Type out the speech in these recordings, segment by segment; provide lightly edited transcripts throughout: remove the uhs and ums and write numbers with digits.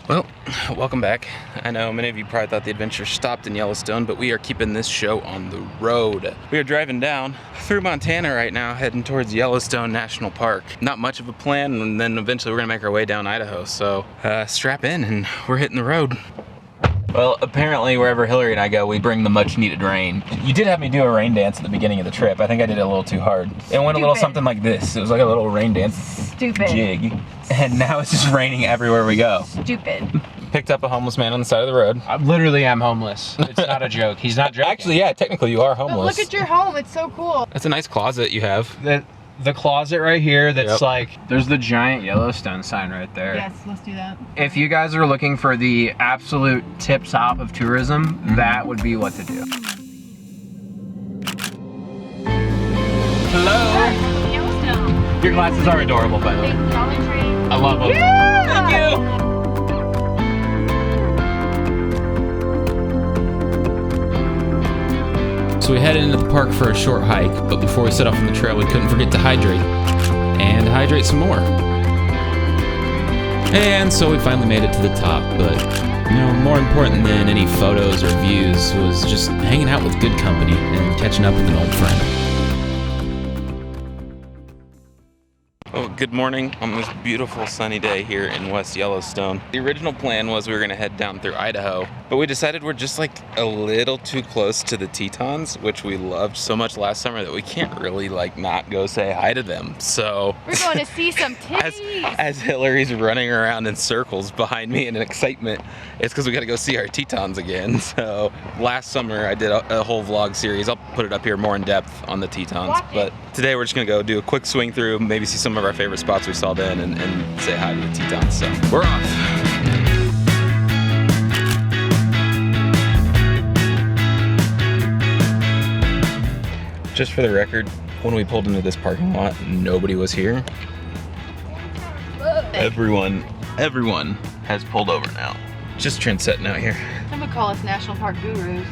Well, welcome back. I know many of you probably thought the adventure stopped in Yellowstone, but we are keeping this show on the road. We are driving down through Montana right now, heading towards Yellowstone National Park. Not much of a plan, and then eventually we're gonna make our way down Idaho. So strap in and we're hitting the road. Well, apparently wherever Hillary and I go, we bring the much needed rain. You did have me do a rain dance at the beginning of the trip. I think I did it a little too hard. It went a little something like this. It was like a little rain dance jig. And now it's just raining everywhere we go. Stupid. Picked up a homeless man on the side of the road. I literally am homeless. It's not a joke. He's not joking. Actually, yeah, technically you are homeless. But look at your home. It's so cool. That's a nice closet you have. The closet right here that's like, there's the giant Yellowstone sign right there. Yes, let's do that. If you guys are looking for the absolute tip top of tourism, that would be what to do. Hello. Yellowstone. Your glasses are adorable, by the way. Big Dollar Tree. I love them. Yeah! Thank you. So we headed into the park for a short hike, but before we set off on the trail, we couldn't forget to hydrate. And hydrate some more. And so we finally made it to the top, but you know, more important than any photos or views was just hanging out with good company and catching up with an old friend. Well, good morning on this beautiful sunny day here in West Yellowstone. The original plan was we were gonna head down through Idaho, but we decided we're just like a little too close to the Tetons, which we loved so much last summer that we can't really like not go say hi to them. So we're going to see some titties. As Hillary's running around in circles behind me in excitement, it's because we gotta go see our Tetons again. So last summer I did a whole vlog series. I'll put it up here more in depth on the Tetons, but today we're just gonna go do a quick swing through, maybe see some of our favorite spots we saw then and say hi to the Tetons. So we're off. Just for the record, when we pulled into this parking lot, nobody was here. Everyone has pulled over now. Just trend setting out here. I'm gonna call us National Park Gurus.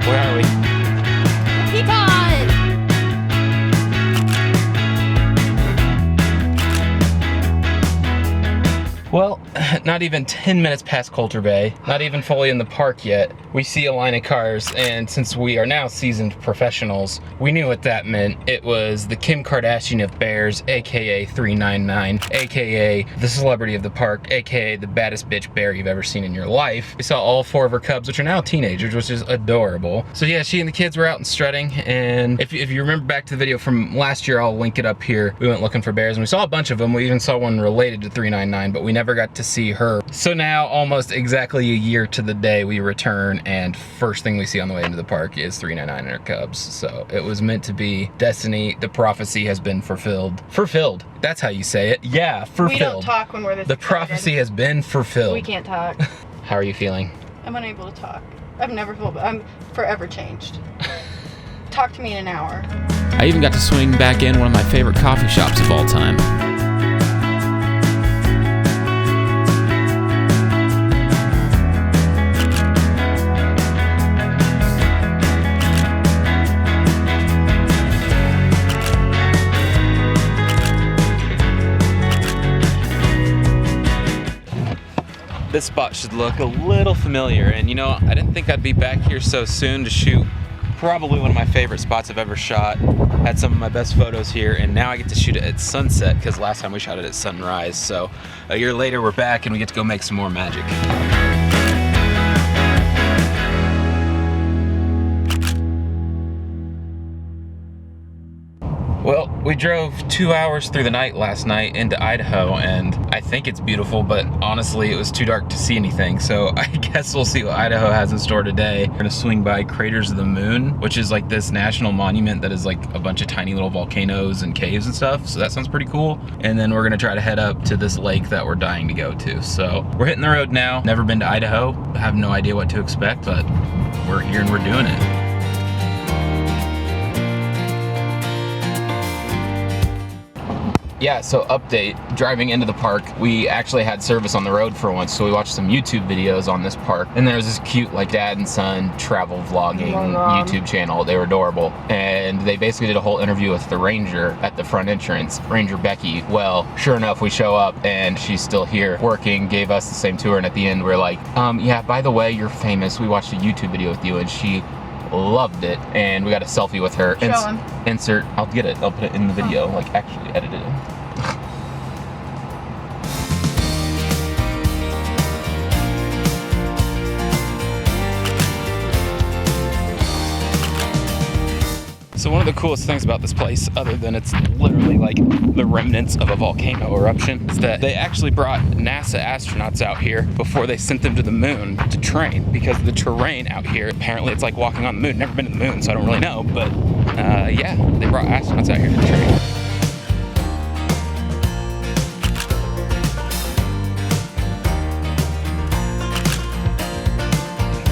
Where are we? Teton! Well, not even 10 minutes past Coulter Bay, not even fully in the park yet, we see a line of cars, and since we are now seasoned professionals, we knew what that meant. It was the Kim Kardashian of bears, aka 399, aka the celebrity of the park, aka the baddest bitch bear you've ever seen in your life. We saw all 4 of her cubs, which are now teenagers, which is adorable. So yeah, she and the kids were out and strutting, and if you remember back to the video from last year, I'll link it up here. We went looking for bears, and we saw a bunch of them. We even saw one related to 399, but we never got to see her. So now, almost exactly a year to the day, we return, and first thing we see on the way into the park is 399 and her cubs. So it was meant to be destiny. The prophecy has been fulfilled. Fulfilled. That's how you say it. Yeah, fulfilled. We don't talk when we're this The excited. prophecy has been fulfilled. We can't talk. How are you feeling? I'm unable to talk. I'm forever changed. Talk to me in an hour. I even got to swing back in one of my favorite coffee shops of all time. This spot should look a little familiar, and you know, I didn't think I'd be back here so soon to shoot probably one of my favorite spots I've ever shot. Had some of my best photos here, and now I get to shoot it at sunset because last time we shot it at sunrise. So a year later we're back and we get to go make some more magic. Well, we drove 2 hours through the night last night into Idaho, and I think it's beautiful, but honestly it was too dark to see anything, so I guess we'll see what Idaho has in store today. We're gonna swing by Craters of the Moon, which is like this national monument that is like a bunch of tiny little volcanoes and caves and stuff, so that sounds pretty cool. And then we're gonna try to head up to this lake that we're dying to go to. So we're hitting the road now. Never been to Idaho, have no idea what to expect, but we're here and we're doing it. Yeah, so update, driving into the park, we actually had service on the road for once, so we watched some YouTube videos on this park, and there was this cute, like, dad and son travel vlogging YouTube channel. They were adorable, and they basically did a whole interview with the ranger at the front entrance, Ranger Becky. Well, sure enough, we show up, and she's still here working, gave us the same tour, and at the end, we're like, yeah, by the way, you're famous. We watched a YouTube video with you, and she loved it, and we got a selfie with her. Show him. Insert, I'll get it, I'll put it in the video, like actually edit it in. So one of the coolest things about this place, other than it's literally like the remnants of a volcano eruption, is that they actually brought NASA astronauts out here before they sent them to the moon to train, because the terrain out here, apparently it's like walking on the moon. Never been to the moon, so I don't really know, but yeah, they brought astronauts out here to train.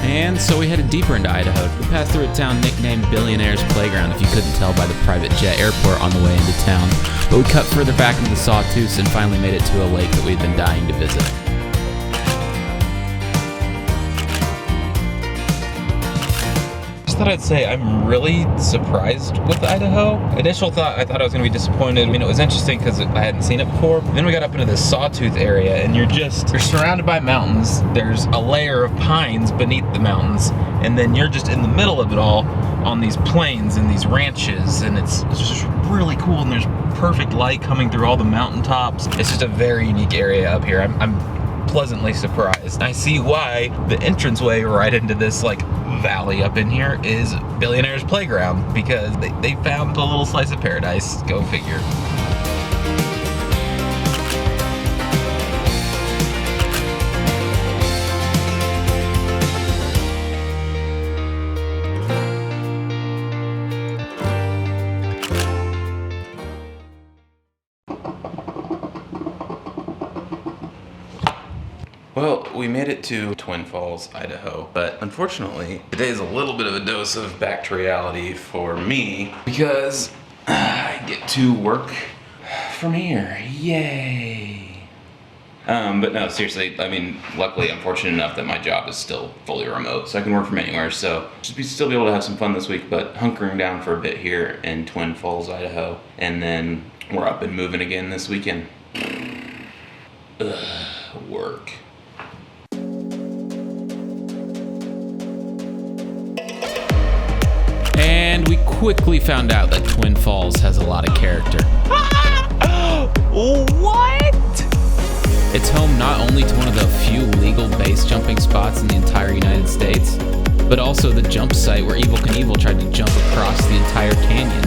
And so we headed deeper into Idaho. We passed through a town nicknamed Billionaire's Playground, if you couldn't tell by the private jet airport on the way into town. But we cut further back into the Sawtooths and finally made it to a lake that we'd been dying to visit. Just thought I'd say I'm really surprised with Idaho. Initial thought, I thought I was gonna be disappointed. I mean, it was interesting because I hadn't seen it before. Then we got up into the Sawtooth area, and you're surrounded by mountains. There's a layer of pines beneath the mountains, and then you're just in the middle of it all on these plains and these ranches, and it's just really cool, and there's perfect light coming through all the mountaintops. It's just a very unique area up here. I'm pleasantly surprised. I see why the entranceway right into this like valley up in here is Billionaire's Playground, because they found a little slice of paradise. Go figure. Well, we made it to Twin Falls, Idaho, but unfortunately, today is a little bit of a dose of back to reality for me, because I get to work from here. Yay! But no, seriously, I mean, luckily I'm fortunate enough that my job is still fully remote, so I can work from anywhere, so still be able to have some fun this week, but hunkering down for a bit here in Twin Falls, Idaho, and then we're up and moving again this weekend. Work. And we quickly found out that Twin Falls has a lot of character. What? It's home not only to one of the few legal base jumping spots in the entire United States, but also the jump site where Evel Knievel tried to jump across the entire canyon.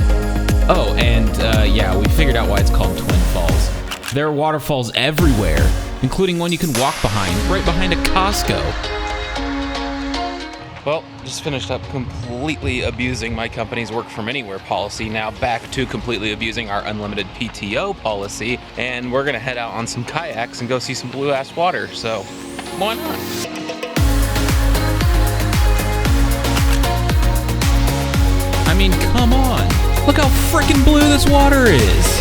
Oh, and yeah, we figured out why it's called Twin Falls. There are waterfalls everywhere, including one you can walk behind, right behind a Costco. Well, just finished up completely abusing my company's work from anywhere policy. Now back to completely abusing our unlimited PTO policy. And we're gonna head out on some kayaks and go see some blue ass water. So, why not? I mean, come on. Look how freaking blue this water is.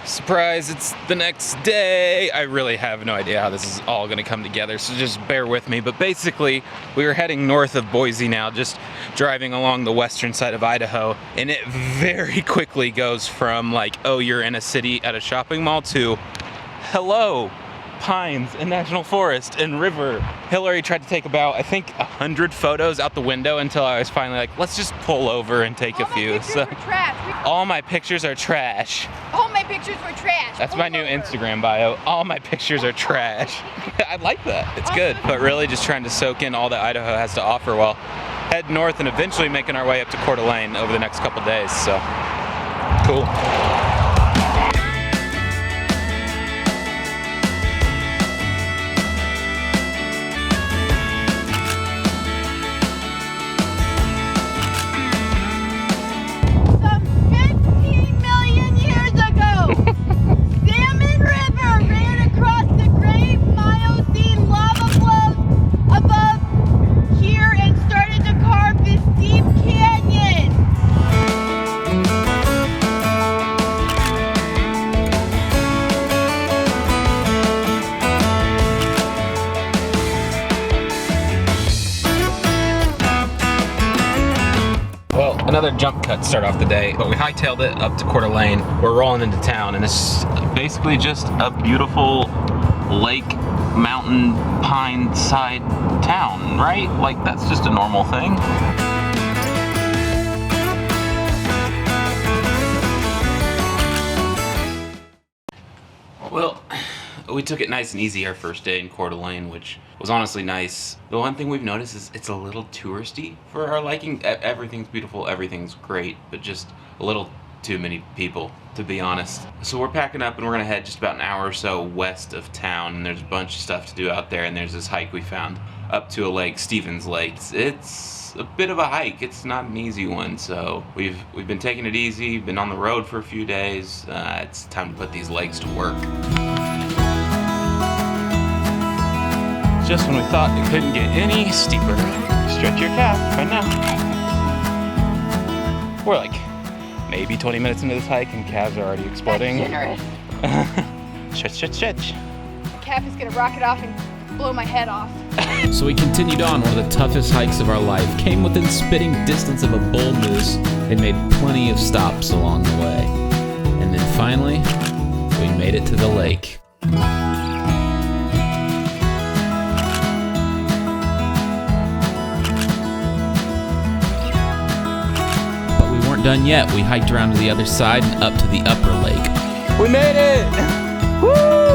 Surprise, it's the next day. I really have no idea how this is all gonna come together, so just bear with me. But basically, we were heading north of Boise now, just driving along the western side of Idaho, and it very quickly goes from like, oh, you're in a city at a shopping mall, to hello, pines and national forest and river. Hillary tried to take about, I think, 100 photos out the window until I was finally like, let's just pull over and take a few. So, all my pictures are trash. All my pictures were trash. That's my new Instagram bio. All my pictures are trash. I like that. It's good. But really just trying to soak in all that Idaho has to offer while heading north and eventually making our way up to Coeur d'Alene over the next couple days. So, cool. Another jump cut to start off the day, but we hightailed it up to Coeur d'Alene. We're rolling into town, and it's basically just a beautiful lake, mountain, pine side town, right? Like, that's just a normal thing. Well, we took it nice and easy our first day in Coeur d'Alene, which was honestly nice. The one thing we've noticed is it's a little touristy for our liking. Everything's beautiful, everything's great, but just a little too many people, to be honest. So we're packing up and we're gonna head just about an hour or so west of town, and there's a bunch of stuff to do out there, and there's this hike we found up to a lake, Stevens Lake. It's a bit of a hike. It's not an easy one, so we've been taking it easy, been on the road for a few days. It's time to put these legs to work. Just when we thought it couldn't get any steeper. Stretch your calf right now. We're like maybe 20 minutes into this hike and calves are already exploding. That's generous. Stretch, stretch, stretch. The calf is gonna rock it off and blow my head off. So we continued on one of the toughest hikes of our life, came within spitting distance of a bull moose, and made plenty of stops along the way. And then finally, we made it to the lake. But we weren't done yet. We hiked around to the other side and up to the upper lake. We made it! Woo!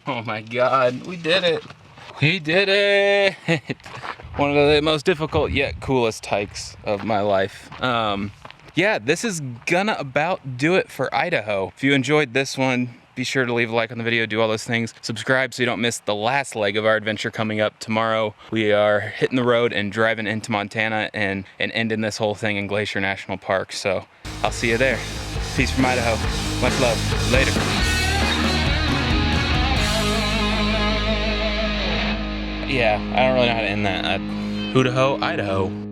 Oh my God, we did it. We did it. One of the most difficult yet coolest hikes of my life. Yeah, this is gonna about do it for Idaho. If you enjoyed this one, be sure to leave a like on the video, do all those things. Subscribe so you don't miss the last leg of our adventure coming up tomorrow. We are hitting the road and driving into Montana and ending this whole thing in Glacier National Park. So I'll see you there. Peace from Idaho. Much love. Later. Yeah, I don't really know how to end that. Idaho, Idaho.